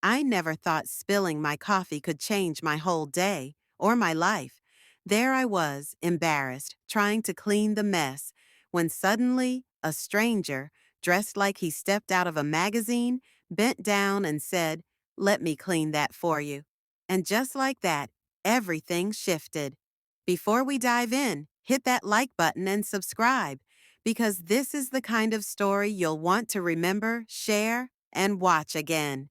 I never thought spilling my coffee could change my whole day or my life. There I was, embarrassed, trying to clean the mess, when suddenly a stranger, dressed like he stepped out of a magazine, bent down and said, "Let me clean that for you." And just like that, everything shifted. Before we dive in, hit that like button and subscribe, because this is the kind of story you'll want to remember, share, and watch again.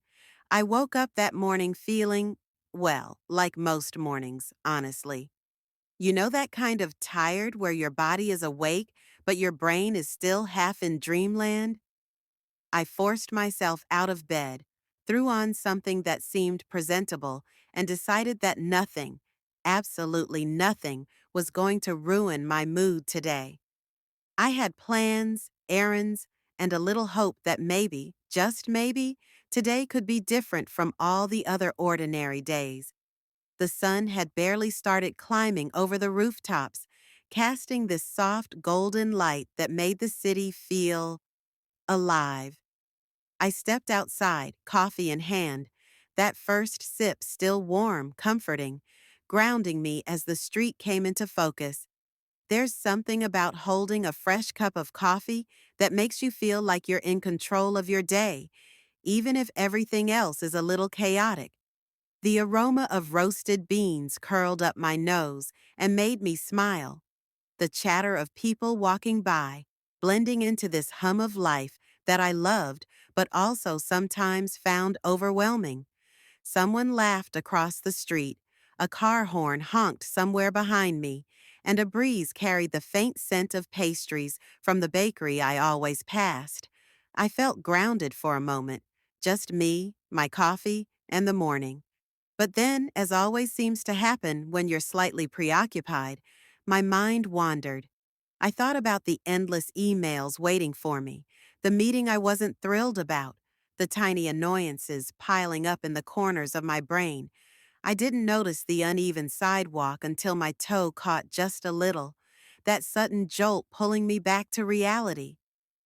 I woke up that morning feeling, well, like most mornings, honestly. You know that kind of tired where your body is awake, but your brain is still half in dreamland? I forced myself out of bed, threw on something that seemed presentable, and decided that nothing, absolutely nothing, was going to ruin my mood today. I had plans, errands, and a little hope that maybe, just maybe, today could be different from all the other ordinary days. The sun had barely started climbing over the rooftops, casting this soft golden light that made the city feel alive. I stepped outside, coffee in hand, that first sip still warm, comforting, grounding me as the street came into focus. There's something about holding a fresh cup of coffee that makes you feel like you're in control of your day, even if everything else is a little chaotic. The aroma of roasted beans curled up my nose and made me smile. The chatter of people walking by, blending into this hum of life that I loved but also sometimes found overwhelming. Someone laughed across the street, a car horn honked somewhere behind me, and a breeze carried the faint scent of pastries from the bakery I always passed. I felt grounded for a moment, just me, my coffee, and the morning. But then, as always seems to happen when you're slightly preoccupied, my mind wandered. I thought about the endless emails waiting for me, the meeting I wasn't thrilled about, the tiny annoyances piling up in the corners of my brain. I didn't notice the uneven sidewalk until my toe caught just a little, that sudden jolt pulling me back to reality.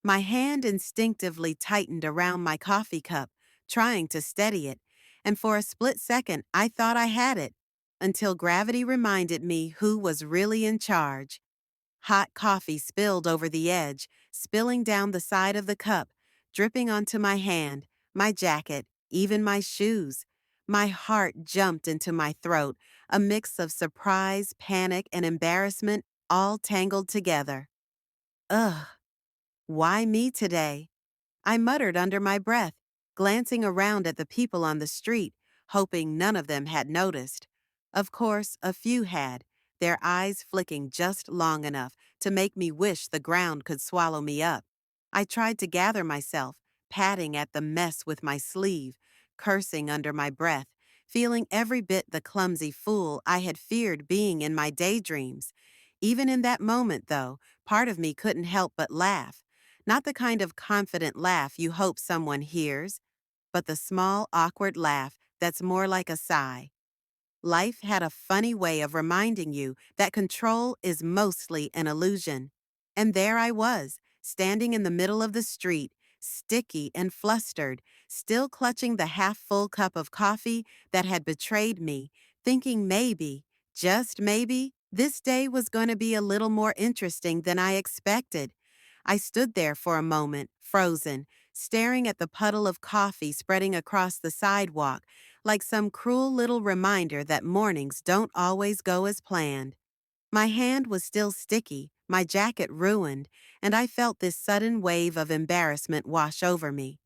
My hand instinctively tightened around my coffee cup, trying to steady it, and for a split second I thought I had it, until gravity reminded me who was really in charge. Hot coffee spilled over the edge, spilling down the side of the cup, dripping onto my hand, my jacket, even my shoes. My heart jumped into my throat, a mix of surprise, panic, and embarrassment all tangled together. Ugh, why me today? I muttered under my breath, glancing around at the people on the street, hoping none of them had noticed. Of course, a few had, their eyes flicking just long enough to make me wish the ground could swallow me up. I tried to gather myself, patting at the mess with my sleeve, cursing under my breath, feeling every bit the clumsy fool I had feared being in my daydreams. Even in that moment, though, part of me couldn't help but laugh. Not the kind of confident laugh you hope someone hears, but the small, awkward laugh that's more like a sigh. Life had a funny way of reminding you that control is mostly an illusion. And there I was, standing in the middle of the street, sticky and flustered, still clutching the half-full cup of coffee that had betrayed me, thinking maybe, just maybe, this day was going to be a little more interesting than I expected. I stood there for a moment, frozen, staring at the puddle of coffee spreading across the sidewalk, like some cruel little reminder that mornings don't always go as planned. My hand was still sticky, my jacket ruined, and I felt this sudden wave of embarrassment wash over me.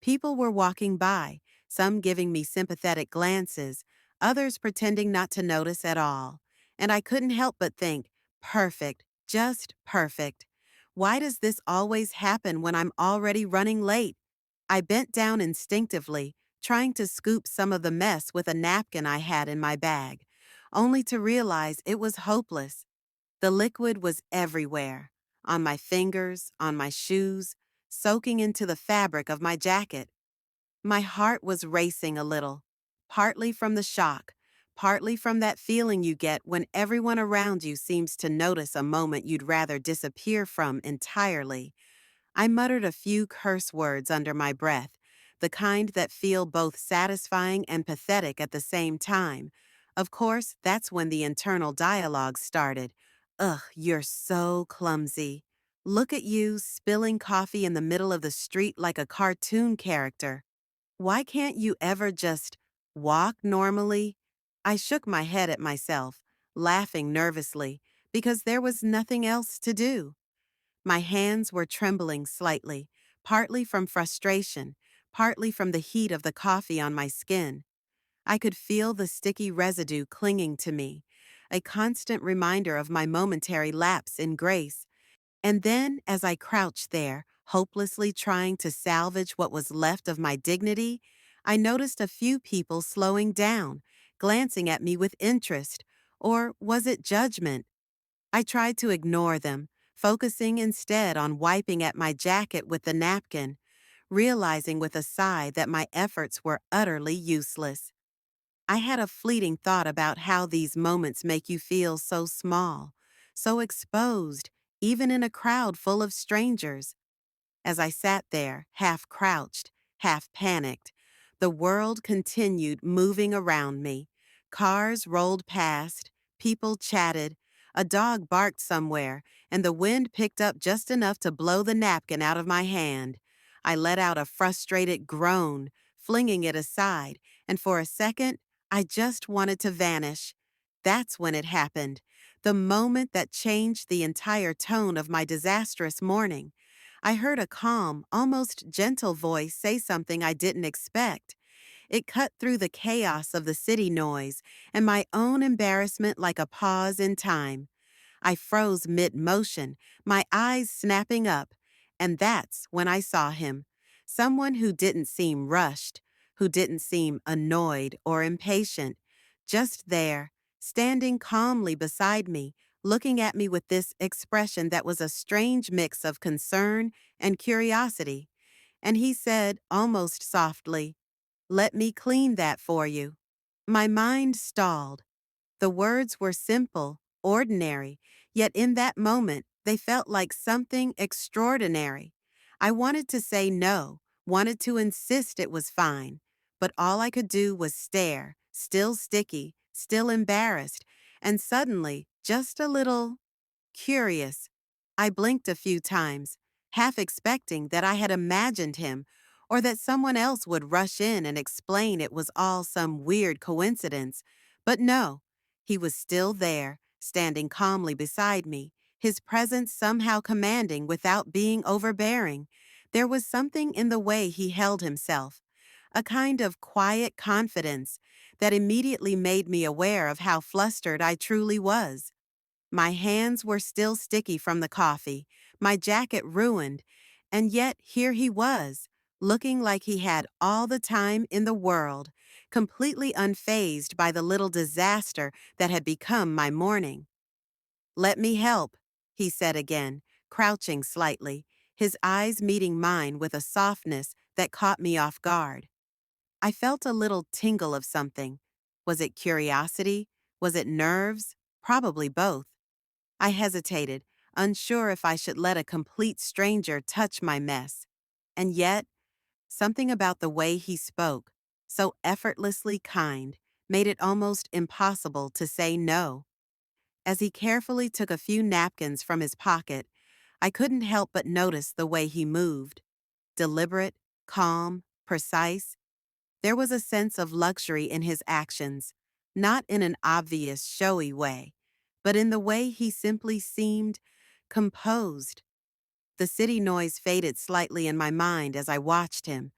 People were walking by, some giving me sympathetic glances, others pretending not to notice at all. And I couldn't help but think, perfect, just perfect. Why does this always happen when I'm already running late? I bent down instinctively, trying to scoop some of the mess with a napkin I had in my bag, only to realize it was hopeless. The liquid was everywhere, on my fingers, on my shoes, soaking into the fabric of my jacket. My heart was racing a little, partly from the shock, partly from that feeling you get when everyone around you seems to notice a moment you'd rather disappear from entirely. I muttered a few curse words under my breath, the kind that feel both satisfying and pathetic at the same time. Of course, that's when the internal dialogue started. Ugh, you're so clumsy. Look at you spilling coffee in the middle of the street like a cartoon character. Why can't you ever just walk normally? I shook my head at myself, laughing nervously, because there was nothing else to do. My hands were trembling slightly, partly from frustration, partly from the heat of the coffee on my skin. I could feel the sticky residue clinging to me, a constant reminder of my momentary lapse in grace. And then, as I crouched there, hopelessly trying to salvage what was left of my dignity, I noticed a few people slowing down, glancing at me with interest. Or was it judgment? I tried to ignore them, focusing instead on wiping at my jacket with the napkin, realizing with a sigh that my efforts were utterly useless. I had a fleeting thought about how these moments make you feel so small, so exposed, even in a crowd full of strangers. As I sat there, half crouched, half panicked, the world continued moving around me. Cars rolled past, people chatted, a dog barked somewhere, and the wind picked up just enough to blow the napkin out of my hand. I let out a frustrated groan, flinging it aside, and for a second, I just wanted to vanish. That's when it happened, the moment that changed the entire tone of my disastrous morning. I heard a calm, almost gentle voice say something I didn't expect. It cut through the chaos of the city noise and my own embarrassment like a pause in time. I froze mid-motion, my eyes snapping up, and that's when I saw him. Someone who didn't seem rushed, who didn't seem annoyed or impatient, just there, standing calmly beside me, looking at me with this expression that was a strange mix of concern and curiosity. And he said, almost softly, "Let me clean that for you." My mind stalled. The words were simple, ordinary, yet in that moment they felt like something extraordinary. I wanted to say no, wanted to insist it was fine, but all I could do was stare, still sticky, still embarrassed, and suddenly just a little curious. I blinked a few times, half expecting that I had imagined him or that someone else would rush in and explain it was all some weird coincidence. But no, he was still there, standing calmly beside me, his presence somehow commanding without being overbearing. There was something in the way he held himself, a kind of quiet confidence that immediately made me aware of how flustered I truly was. My hands were still sticky from the coffee, my jacket ruined, and yet here he was, looking like he had all the time in the world, completely unfazed by the little disaster that had become my morning. "Let me help," he said again, crouching slightly, his eyes meeting mine with a softness that caught me off guard. I felt a little tingle of something. Was it curiosity? Was it nerves? Probably both. I hesitated, unsure if I should let a complete stranger touch my mess. And yet, something about the way he spoke, so effortlessly kind, made it almost impossible to say no. As he carefully took a few napkins from his pocket, I couldn't help but notice the way he moved. Deliberate, calm, precise. There was a sense of luxury in his actions, not in an obvious, showy way, but in the way he simply seemed composed. The city noise faded slightly in my mind as I watched him,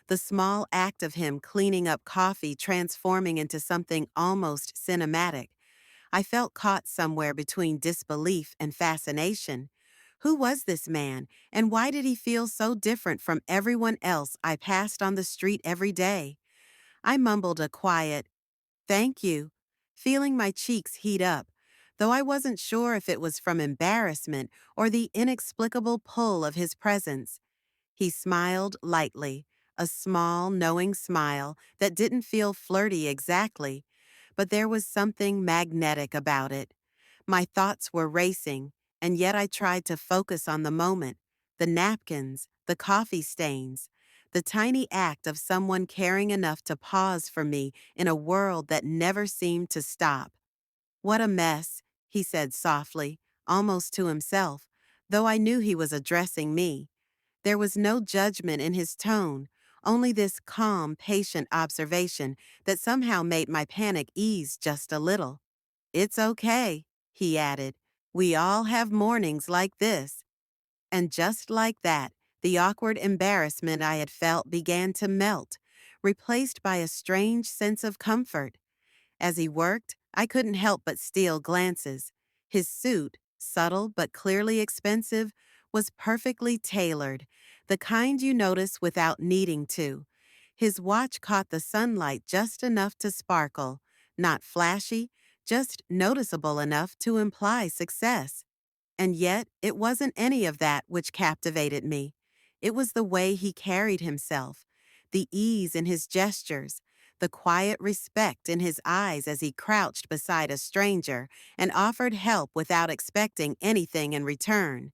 the small act of him cleaning up coffee transforming into something almost cinematic. I felt caught somewhere between disbelief and fascination. Who was this man, and why did he feel so different from everyone else I passed on the street every day? I mumbled a quiet, "Thank you," feeling my cheeks heat up, though I wasn't sure if it was from embarrassment or the inexplicable pull of his presence. He smiled lightly, a small, knowing smile that didn't feel flirty exactly, but there was something magnetic about it. My thoughts were racing, and yet I tried to focus on the moment, the napkins, the coffee stains, the tiny act of someone caring enough to pause for me in a world that never seemed to stop. "What a mess," he said softly, almost to himself, though I knew he was addressing me. There was no judgment in his tone, only this calm, patient observation that somehow made my panic ease just a little. "It's okay," he added. "We all have mornings like this." And just like that, the awkward embarrassment I had felt began to melt, replaced by a strange sense of comfort. As he worked, I couldn't help but steal glances. His suit, subtle but clearly expensive, was perfectly tailored, the kind you notice without needing to. His watch caught the sunlight just enough to sparkle, not flashy, just noticeable enough to imply success. And yet, it wasn't any of that which captivated me. It was the way he carried himself, the ease in his gestures, the quiet respect in his eyes as he crouched beside a stranger and offered help without expecting anything in return.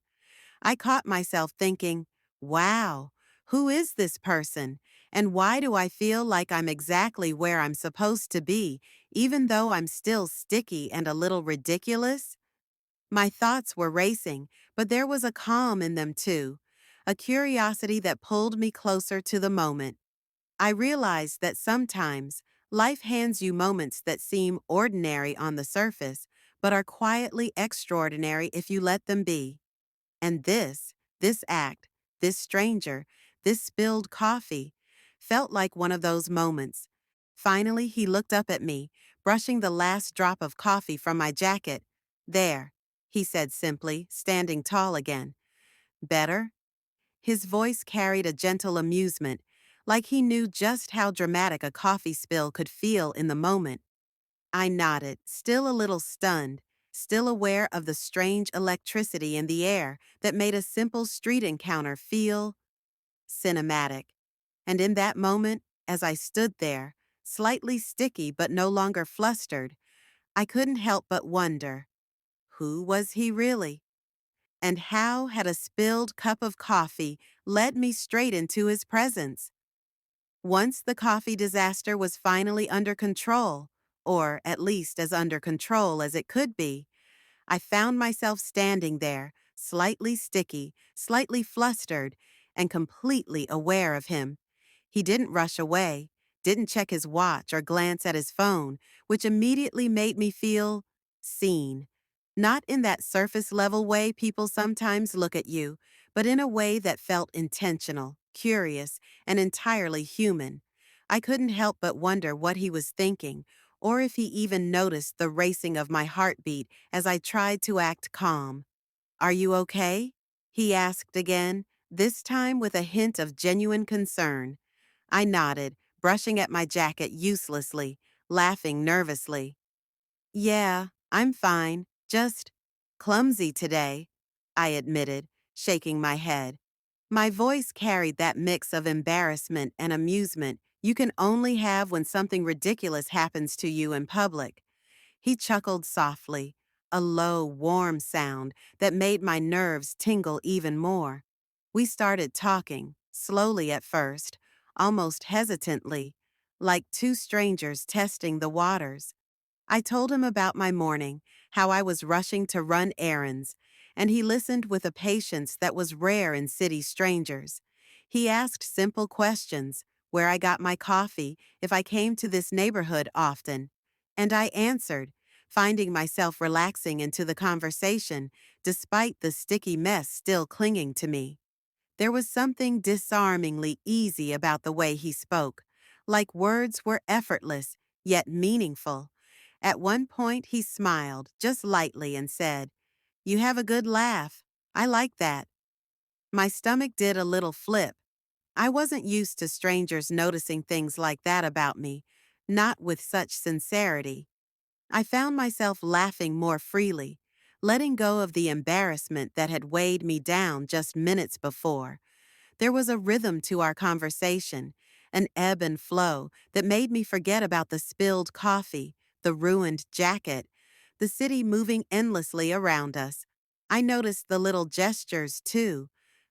I caught myself thinking, wow, who is this person? And why do I feel like I'm exactly where I'm supposed to be, even though I'm still sticky and a little ridiculous? My thoughts were racing, but there was a calm in them too, a curiosity that pulled me closer to the moment. I realized that sometimes life hands you moments that seem ordinary on the surface, but are quietly extraordinary if you let them be. And this act, this stranger, this spilled coffee, felt like one of those moments. Finally, he looked up at me, brushing the last drop of coffee from my jacket. "There," he said simply, standing tall again. "Better?" His voice carried a gentle amusement, like he knew just how dramatic a coffee spill could feel in the moment. I nodded, still a little stunned, still aware of the strange electricity in the air that made a simple street encounter feel cinematic. And in that moment, as I stood there, slightly sticky but no longer flustered, I couldn't help but wonder, who was he really? And how had a spilled cup of coffee led me straight into his presence? Once the coffee disaster was finally under control, or at least as under control as it could be, I found myself standing there, slightly sticky, slightly flustered, and completely aware of him. He didn't rush away, didn't check his watch or glance at his phone, which immediately made me feel seen. Not in that surface level way people sometimes look at you, but in a way that felt intentional, curious, and entirely human. I couldn't help but wonder what he was thinking, or if he even noticed the racing of my heartbeat as I tried to act calm. "Are you okay?" he asked again, this time with a hint of genuine concern. I nodded, brushing at my jacket uselessly, laughing nervously. "Yeah, I'm fine, just clumsy today," I admitted, shaking my head. My voice carried that mix of embarrassment and amusement you can only have when something ridiculous happens to you in public. He chuckled softly, a low, warm sound that made my nerves tingle even more. We started talking, slowly at first, almost hesitantly, like two strangers testing the waters. I told him about my morning, how I was rushing to run errands, and he listened with a patience that was rare in city strangers. He asked simple questions, where I got my coffee, if I came to this neighborhood often, and I answered, finding myself relaxing into the conversation despite the sticky mess still clinging to me. There was something disarmingly easy about the way he spoke, like words were effortless, yet meaningful. At one point, he smiled, just lightly, and said, "You have a good laugh. I like that." My stomach did a little flip. I wasn't used to strangers noticing things like that about me, not with such sincerity. I found myself laughing more freely, letting go of the embarrassment that had weighed me down just minutes before. There was a rhythm to our conversation, an ebb and flow that made me forget about the spilled coffee, the ruined jacket, the city moving endlessly around us. I noticed the little gestures, too,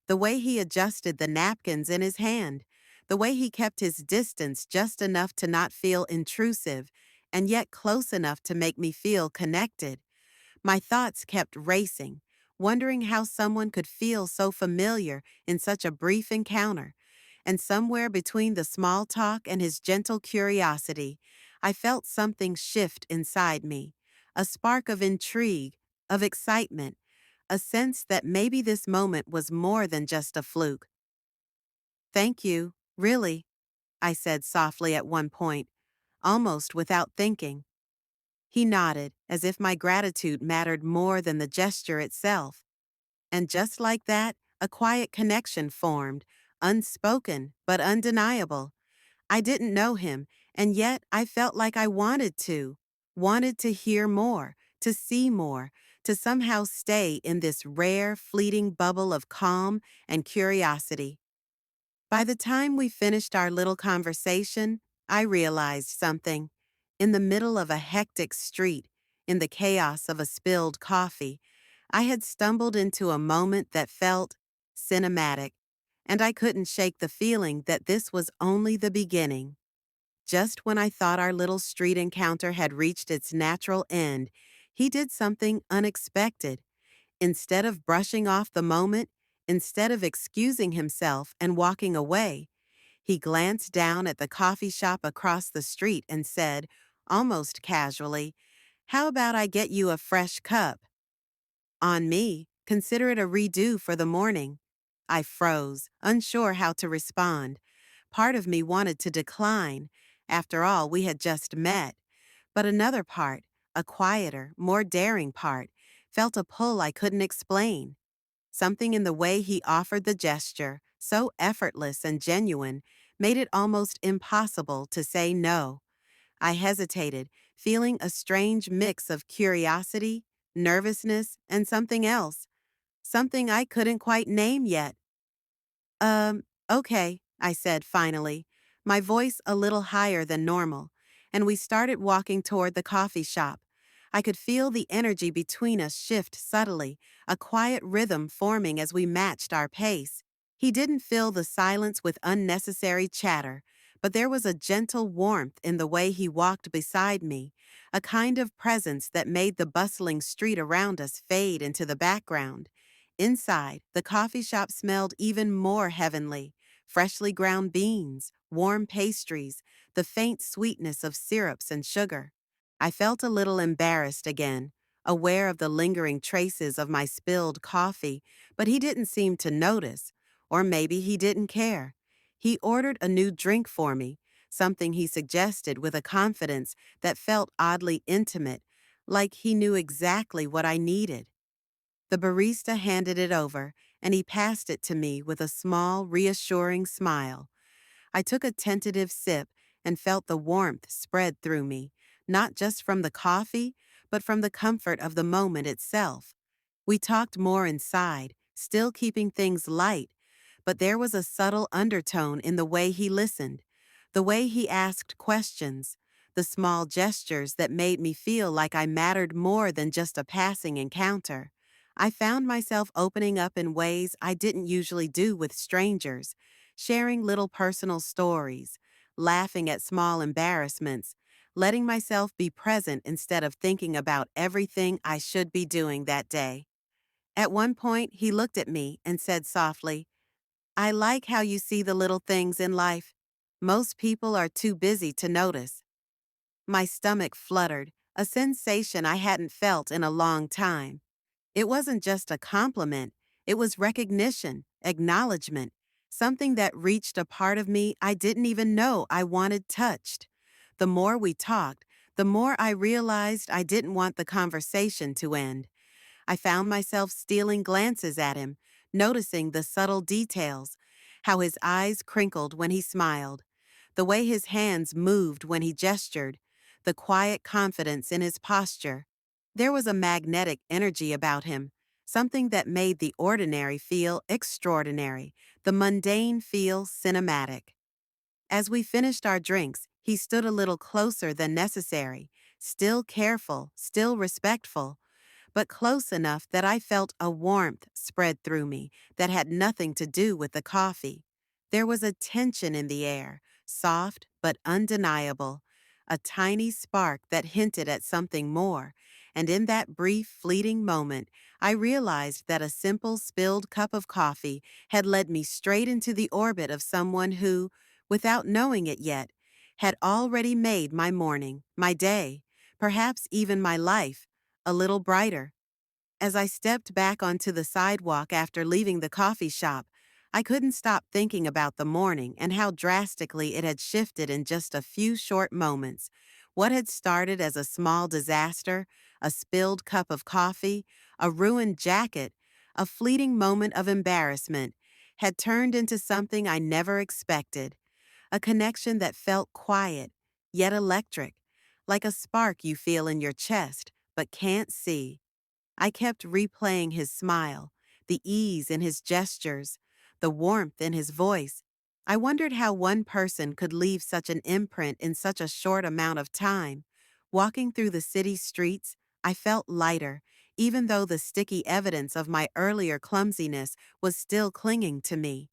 the way he adjusted the napkins in his hand, The way he kept his distance just enough to not feel intrusive, and yet close enough to make me feel connected. My thoughts kept racing, wondering how someone could feel so familiar in such a brief encounter. And somewhere between the small talk and his gentle curiosity, I felt something shift inside me, a spark of intrigue, of excitement, a sense that maybe this moment was more than just a fluke. "Thank you, really," I said softly at one point, almost without thinking. He nodded, as if my gratitude mattered more than the gesture itself. And just like that, a quiet connection formed, unspoken but undeniable. I didn't know him, and yet I felt like I wanted to hear more, to see more, to somehow stay in this rare, fleeting bubble of calm and curiosity. By the time we finished our little conversation, I realized something. In the middle of a hectic street, in the chaos of a spilled coffee, I had stumbled into a moment that felt cinematic, and I couldn't shake the feeling that this was only the beginning. Just when I thought our little street encounter had reached its natural end, he did something unexpected. Instead of brushing off the moment, instead of excusing himself and walking away, he glanced down at the coffee shop across the street and said, almost casually, "How about I get you a fresh cup?" On me, consider it a redo for the morning. I froze, unsure how to respond. Part of me wanted to decline. After all, we had just met. But another part, a quieter, more daring part, felt a pull I couldn't explain. Something in the way he offered the gesture, so effortless and genuine, made it almost impossible to say no. I hesitated, feeling a strange mix of curiosity, nervousness, and something else, something I couldn't quite name yet. Um, okay, I said finally, my voice a little higher than normal, and we started walking toward the coffee shop. I could feel the energy between us shift subtly, a quiet rhythm forming as we matched our pace. He didn't fill the silence with unnecessary chatter, but there was a gentle warmth in the way he walked beside me, a kind of presence that made the bustling street around us fade into the background. Inside, the coffee shop smelled even more heavenly. Freshly ground beans, warm pastries, the faint sweetness of syrups and sugar. I felt a little embarrassed again, aware of the lingering traces of my spilled coffee, but he didn't seem to notice, or maybe he didn't care. He ordered a new drink for me, something he suggested with a confidence that felt oddly intimate, like he knew exactly what I needed. The barista handed it over, and he passed it to me with a small, reassuring smile. I took a tentative sip and felt the warmth spread through me, not just from the coffee, but from the comfort of the moment itself. We talked more inside, still keeping things light, but there was a subtle undertone in the way he listened, the way he asked questions, the small gestures that made me feel like I mattered more than just a passing encounter. I found myself opening up in ways I didn't usually do with strangers, sharing little personal stories, laughing at small embarrassments, letting myself be present instead of thinking about everything I should be doing that day. At one point, he looked at me and said softly, "I like how you see the little things in life. Most people are too busy to notice." My stomach fluttered, a sensation I hadn't felt in a long time. It wasn't just a compliment, it was recognition, acknowledgement, something that reached a part of me I didn't even know I wanted touched. The more we talked, the more I realized I didn't want the conversation to end. I found myself stealing glances at him, noticing the subtle details, how his eyes crinkled when he smiled, the way his hands moved when he gestured, the quiet confidence in his posture. There was a magnetic energy about him, something that made the ordinary feel extraordinary, the mundane feel cinematic. As we finished our drinks, he stood a little closer than necessary, still careful, still respectful, but close enough that I felt a warmth spread through me that had nothing to do with the coffee. There was a tension in the air, soft but undeniable, a tiny spark that hinted at something more, and in that brief, fleeting moment, I realized that a simple spilled cup of coffee had led me straight into the orbit of someone who, without knowing it yet, had already made my morning, my day, perhaps even my life, a little brighter. As I stepped back onto the sidewalk after leaving the coffee shop, I couldn't stop thinking about the morning and how drastically it had shifted in just a few short moments. What had started as a small disaster, a spilled cup of coffee, a ruined jacket, a fleeting moment of embarrassment, had turned into something I never expected. A connection that felt quiet, yet electric, like a spark you feel in your chest but can't see. I kept replaying his smile, the ease in his gestures, the warmth in his voice. I wondered how one person could leave such an imprint in such a short amount of time. Walking through the city streets, I felt lighter, even though the sticky evidence of my earlier clumsiness was still clinging to me.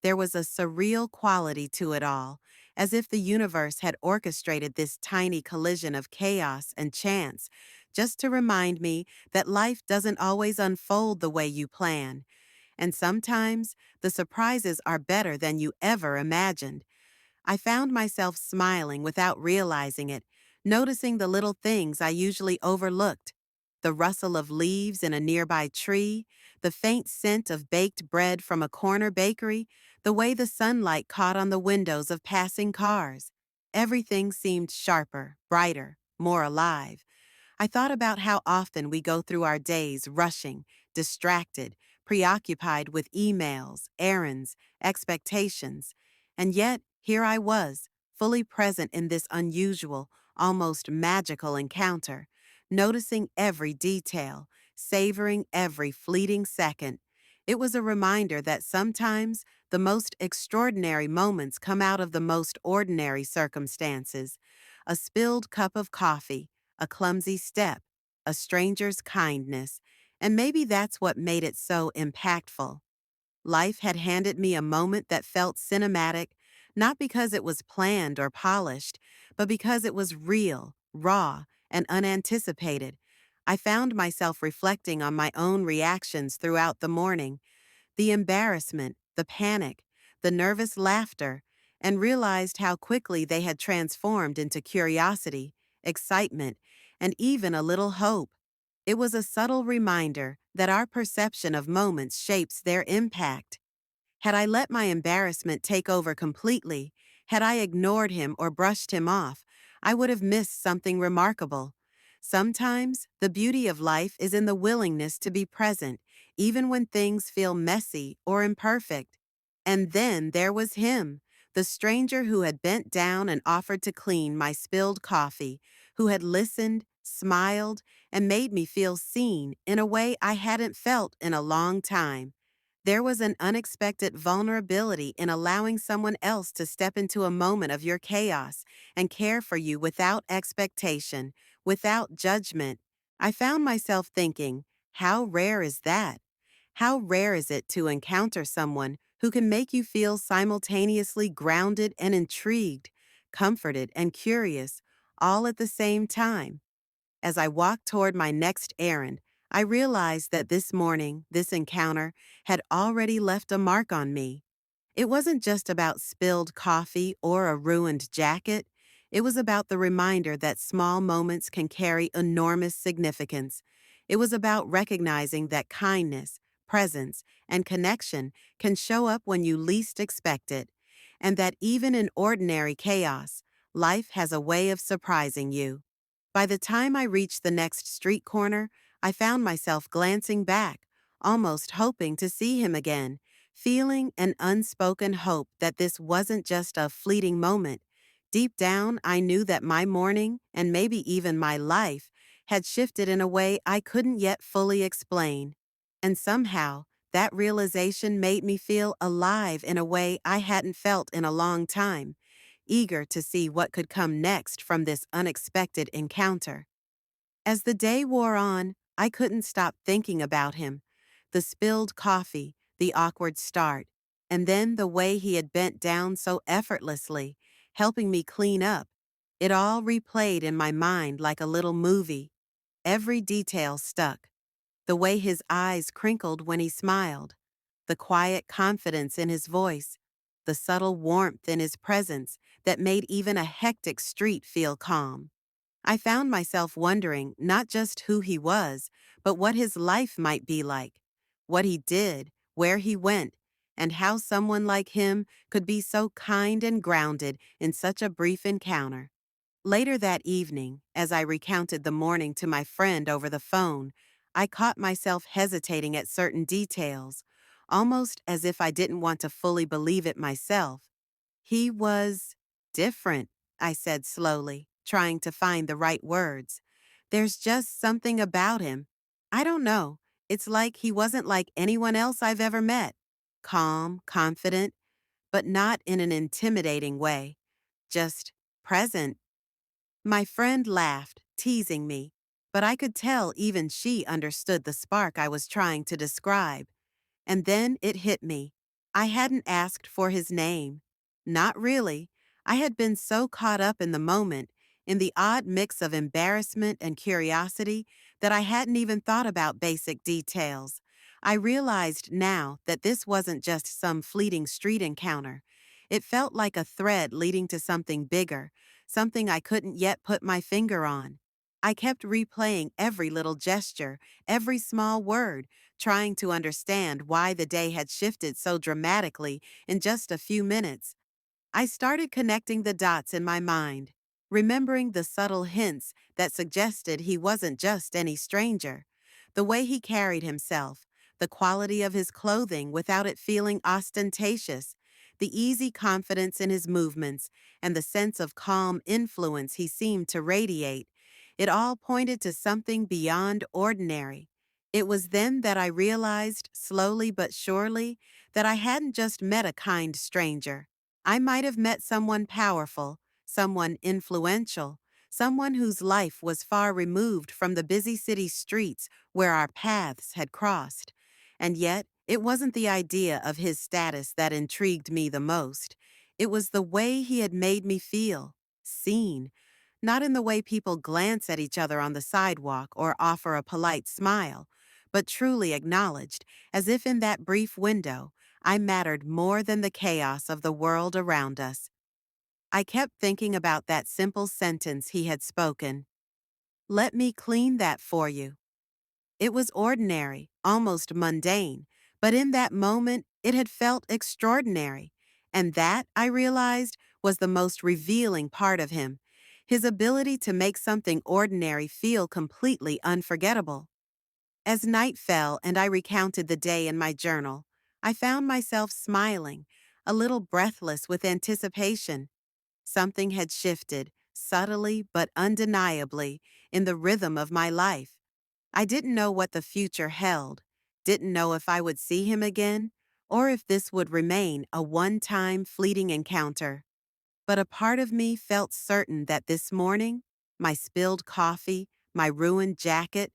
There was a surreal quality to it all, as if the universe had orchestrated this tiny collision of chaos and chance, just to remind me that life doesn't always unfold the way you plan, and sometimes the surprises are better than you ever imagined. I found myself smiling without realizing it, noticing the little things I usually overlooked. The rustle of leaves in a nearby tree, the faint scent of baked bread from a corner bakery, the way the sunlight caught on the windows of passing cars. Everything seemed sharper, brighter, more alive. I thought about how often we go through our days rushing, distracted, preoccupied with emails, errands, expectations. And yet, here I was, fully present in this unusual, almost magical encounter, noticing every detail, savoring every fleeting second. It was a reminder that sometimes the most extraordinary moments come out of the most ordinary circumstances. A spilled cup of coffee, a clumsy step, a stranger's kindness, and maybe that's what made it so impactful. Life had handed me a moment that felt cinematic, not because it was planned or polished, but because it was real, raw, and unanticipated. I found myself reflecting on my own reactions throughout the morning, the embarrassment, the panic, the nervous laughter, and realized how quickly they had transformed into curiosity, excitement, and even a little hope. It was a subtle reminder that our perception of moments shapes their impact. Had I let my embarrassment take over completely, had I ignored him or brushed him off, I would have missed something remarkable. Sometimes, the beauty of life is in the willingness to be present, even when things feel messy or imperfect. And then there was him, the stranger who had bent down and offered to clean my spilled coffee, who had listened, smiled, and made me feel seen in a way I hadn't felt in a long time. There was an unexpected vulnerability in allowing someone else to step into a moment of your chaos and care for you without expectation, without judgment. I found myself thinking, how rare is that? How rare is it to encounter someone who can make you feel simultaneously grounded and intrigued, comforted and curious, all at the same time? As I walked toward my next errand, I realized that this morning, this encounter, had already left a mark on me. It wasn't just about spilled coffee or a ruined jacket. It was about the reminder that small moments can carry enormous significance. It was about recognizing that kindness, presence, and connection can show up when you least expect it, and that even in ordinary chaos, life has a way of surprising you. By the time I reached the next street corner, I found myself glancing back, almost hoping to see him again, feeling an unspoken hope that this wasn't just a fleeting moment. Deep down, I knew that my morning, and maybe even my life, had shifted in a way I couldn't yet fully explain. And somehow, that realization made me feel alive in a way I hadn't felt in a long time, eager to see what could come next from this unexpected encounter. As the day wore on, I couldn't stop thinking about him. The spilled coffee, the awkward start, And then the way he had bent down so effortlessly, helping me clean up. It all replayed in my mind like a little movie. Every detail stuck. The way his eyes crinkled when he smiled, the quiet confidence in his voice, the subtle warmth in his presence that made even a hectic street feel calm. I found myself wondering not just who he was, but what his life might be like, what he did, where he went, and how someone like him could be so kind and grounded in such a brief encounter. Later that evening, as I recounted the morning to my friend over the phone, I caught myself hesitating at certain details, almost as if I didn't want to fully believe it myself. He was different, I said slowly, trying to find the right words. There's just something about him. I don't know. It's like he wasn't like anyone else I've ever met. Calm, confident, but not in an intimidating way. Just present. My friend laughed, teasing me, but I could tell even she understood the spark I was trying to describe. And then it hit me. I hadn't asked for his name. Not really. I had been so caught up in the moment, in the odd mix of embarrassment and curiosity, that I hadn't even thought about basic details. I realized now that this wasn't just some fleeting street encounter. It felt like a thread leading to something bigger, something I couldn't yet put my finger on. I kept replaying every little gesture, every small word, trying to understand why the day had shifted so dramatically in just a few minutes. I started connecting the dots in my mind, remembering the subtle hints that suggested he wasn't just any stranger. The way he carried himself, the quality of his clothing without it feeling ostentatious, the easy confidence in his movements, and the sense of calm influence he seemed to radiate. It all pointed to something beyond ordinary. It was then that I realized, slowly but surely, that I hadn't just met a kind stranger. I might have met someone powerful, someone influential, someone whose life was far removed from the busy city streets where our paths had crossed. And yet, it wasn't the idea of his status that intrigued me the most. It was the way he had made me feel, seen, not in the way people glance at each other on the sidewalk or offer a polite smile, but truly acknowledged, as if in that brief window, I mattered more than the chaos of the world around us. I kept thinking about that simple sentence he had spoken. Let me clean that for you. It was ordinary, almost mundane, but in that moment it had felt extraordinary. And that, I realized, was the most revealing part of him. His ability to make something ordinary feel completely unforgettable. As night fell and I recounted the day in my journal, I found myself smiling, a little breathless with anticipation. Something had shifted, subtly but undeniably, in the rhythm of my life. I didn't know what the future held, didn't know if I would see him again, or if this would remain a one-time fleeting encounter. But a part of me felt certain that this morning, my spilled coffee, my ruined jacket,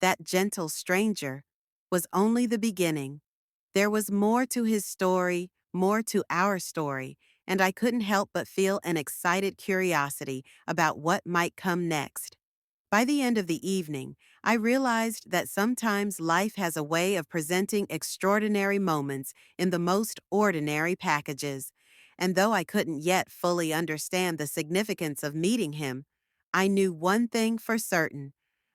that gentle stranger, was only the beginning. There was more to his story, more to our story, and I couldn't help but feel an excited curiosity about what might come next. By the end of the evening, I realized that sometimes life has a way of presenting extraordinary moments in the most ordinary packages. And though I couldn't yet fully understand the significance of meeting him, I knew one thing for certain.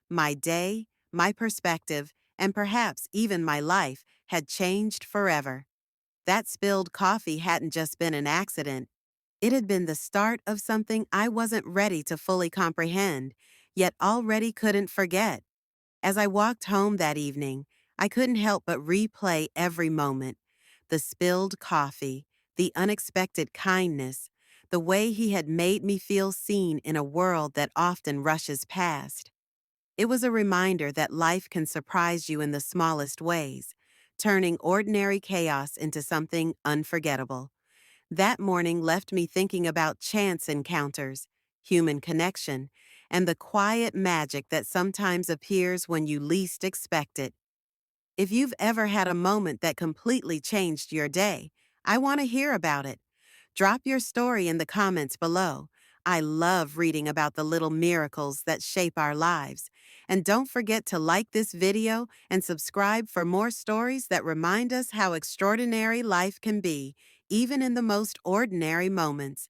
My day, my perspective, and perhaps even my life had changed forever. That spilled coffee hadn't just been an accident. It had been the start of something I wasn't ready to fully comprehend, yet already couldn't forget. As I walked home that evening, I couldn't help but replay every moment. The spilled coffee, the unexpected kindness, the way he had made me feel seen in a world that often rushes past. It was a reminder that life can surprise you in the smallest ways, turning ordinary chaos into something unforgettable. That morning left me thinking about chance encounters, human connection, and the quiet magic that sometimes appears when you least expect it. If you've ever had a moment that completely changed your day, I want to hear about it. Drop your story in the comments below. I love reading about the little miracles that shape our lives. And don't forget to like this video and subscribe for more stories that remind us how extraordinary life can be, even in the most ordinary moments.